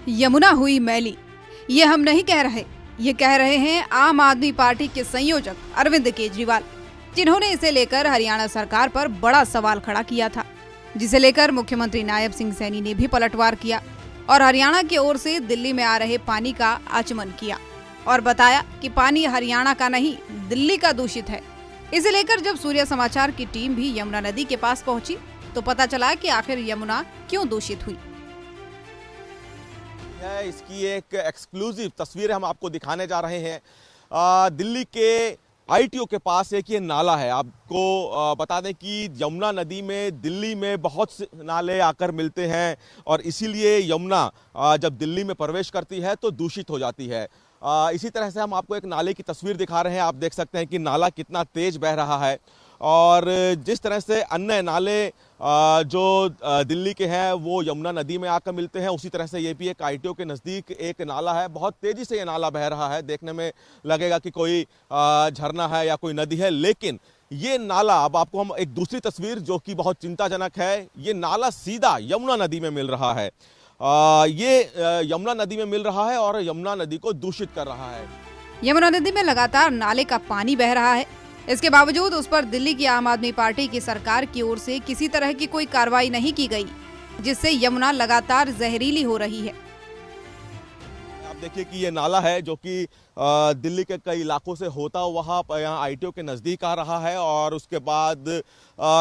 यमुना हुई मैली, ये हम नहीं कह रहे, ये कह रहे हैं आम आदमी पार्टी के संयोजक अरविंद केजरीवाल, जिन्होंने इसे लेकर हरियाणा सरकार पर बड़ा सवाल खड़ा किया था, जिसे लेकर मुख्यमंत्री नायब सिंह सैनी ने भी पलटवार किया और हरियाणा की ओर से दिल्ली में आ रहे पानी का आचमन किया और बताया कि पानी हरियाणा का नहीं दिल्ली का दूषित है। इसे लेकर जब सूर्य समाचार की टीम भी यमुना नदी के पास पहुंची तो पता चला कि आखिर यमुना क्यों दूषित हुई। इसकी एक एक्सक्लूसिव तस्वीर हम आपको दिखाने जा रहे हैं। दिल्ली के आईटीओ के पास एक ये नाला है। आपको बता दें कि यमुना नदी में दिल्ली में बहुत से नाले आकर मिलते हैं और इसीलिए यमुना जब दिल्ली में प्रवेश करती है तो दूषित हो जाती है। इसी तरह से हम आपको एक नाले की तस्वीर दिखा रहे हैं। आप देख सकते हैं कि नाला कितना तेज बह रहा है और जिस तरह से अन्य नाले जो दिल्ली के हैं वो यमुना नदी में आकर मिलते हैं, उसी तरह से ये भी एक आईटीओ के नज़दीक एक नाला है। बहुत तेज़ी से ये नाला बह रहा है, देखने में लगेगा कि कोई झरना है या कोई नदी है, लेकिन ये नाला, अब आपको हम एक दूसरी तस्वीर जो कि बहुत चिंताजनक है, ये नाला सीधा यमुना नदी में मिल रहा है। ये यमुना नदी में मिल रहा है और यमुना नदी को दूषित कर रहा है। यमुना नदी में लगातार नाले का पानी बह रहा है, इसके बावजूद उस पर दिल्ली की आम आदमी पार्टी की सरकार की ओर से किसी तरह की कोई कार्रवाई नहीं की गई, जिससे यमुना लगातार जहरीली हो रही है। आप देखिए कि ये नाला है जो कि दिल्ली के कई इलाकों से होता हुआ यहाँ आईटीओ के नज़दीक आ रहा है और उसके बाद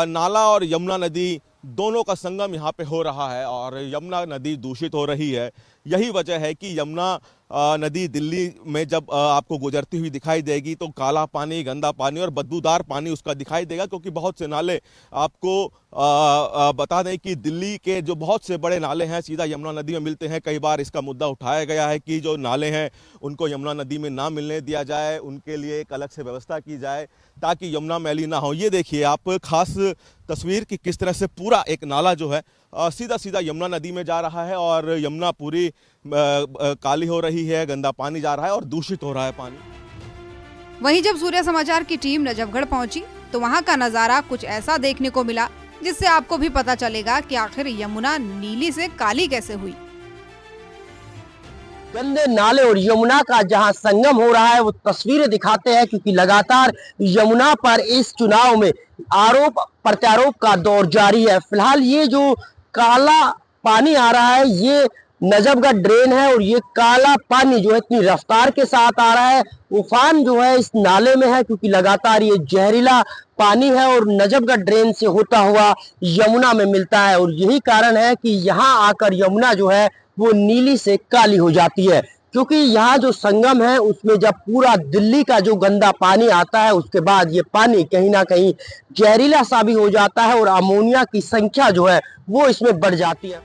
नाला और यमुना नदी दोनों का संगम यहाँ पे हो रहा है और यमुना नदी दूषित हो रही है। यही वजह है कि यमुना नदी दिल्ली में जब आपको गुजरती हुई दिखाई देगी तो काला पानी, गंदा पानी और बदबूदार पानी उसका दिखाई देगा, क्योंकि बहुत से नाले आपको बता दें कि दिल्ली के जो बहुत से बड़े नाले हैं सीधा यमुना नदी में मिलते हैं। कई बार इसका मुद्दा उठाया गया है कि जो नाले हैं उनको यमुना नदी में ना मिलने दिया जाए, उनके लिए एक अलग से व्यवस्था की जाए ताकि यमुना मैली ना हो। ये देखिए आप खास तस्वीर कि किस तरह से पूरा एक नाला जो है सीधा सीधा यमुना नदी में जा रहा है और यमुना पूरी काली हो रही है, गंदा पानी जा रहा है और दूषित हो रहा है पानी। वहीं जब सूर्य समाचार की टीम नजफगढ़ पहुंची तो वहां का नजारा कुछ ऐसा देखने को मिला जिससे आपको भी पता चलेगा कि आखिर यमुना नीली से काली कैसे हुई। गंदे नाले और यमुना का जहां संगम हो रहा है वो तस्वीरें दिखाते हैं, क्योंकि लगातार यमुना पर इस चुनाव में आरोप प्रत्यारोप का दौर जारी है। फिलहाल ये जो काला पानी आ रहा है ये नजफगढ़ ड्रेन है और ये काला पानी जो है इतनी रफ्तार के साथ आ रहा है, उफान जो है इस नाले में है, क्योंकि लगातार ये जहरीला पानी है और नजफगढ़ ड्रेन से होता हुआ यमुना में मिलता है और यही कारण है कि यहाँ आकर यमुना जो है वो नीली से काली हो जाती है, क्योंकि यहाँ जो संगम है उसमें जब पूरा दिल्ली का जो गंदा पानी आता है उसके बाद ये पानी कहीं ना कहीं जहरीला सा भी हो जाता है और अमोनिया की संख्या जो है वो इसमें बढ़ जाती है।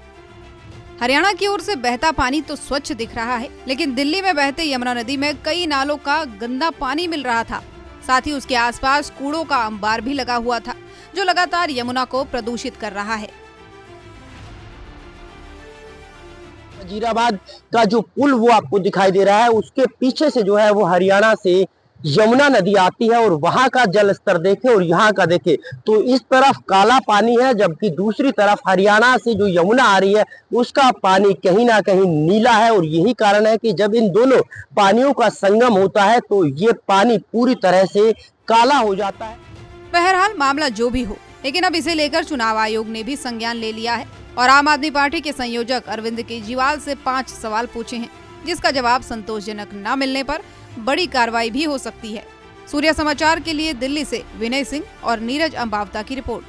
हरियाणा की ओर से बहता पानी तो स्वच्छ दिख रहा है, लेकिन दिल्ली में बहते यमुना नदी में कई नालों का गंदा पानी मिल रहा था। साथ ही उसके आसपास कूड़ों का अंबार भी लगा हुआ था, जो लगातार यमुना को प्रदूषित कर रहा है। वजीराबाद का जो पुल वो आपको दिखाई दे रहा है, उसके पीछे से जो है वो हरियाणा से यमुना नदी आती है और वहां का जल स्तर देखे और यहाँ का देखे तो इस तरफ काला पानी है, जबकि दूसरी तरफ हरियाणा से जो यमुना आ रही है उसका पानी कहीं ना कहीं नीला है और यही कारण है कि जब इन दोनों पानियों का संगम होता है तो ये पानी पूरी तरह से काला हो जाता है। बहरहाल मामला जो भी हो, लेकिन अब इसे लेकर चुनाव आयोग ने भी संज्ञान ले लिया है और आम आदमी पार्टी के संयोजक अरविंद केजरीवाल से 5 सवाल पूछे हैं, जिसका जवाब संतोषजनक न मिलने पर बड़ी कार्रवाई भी हो सकती है। सूर्य समाचार के लिए दिल्ली से विनय सिंह और नीरज अंबावता की रिपोर्ट।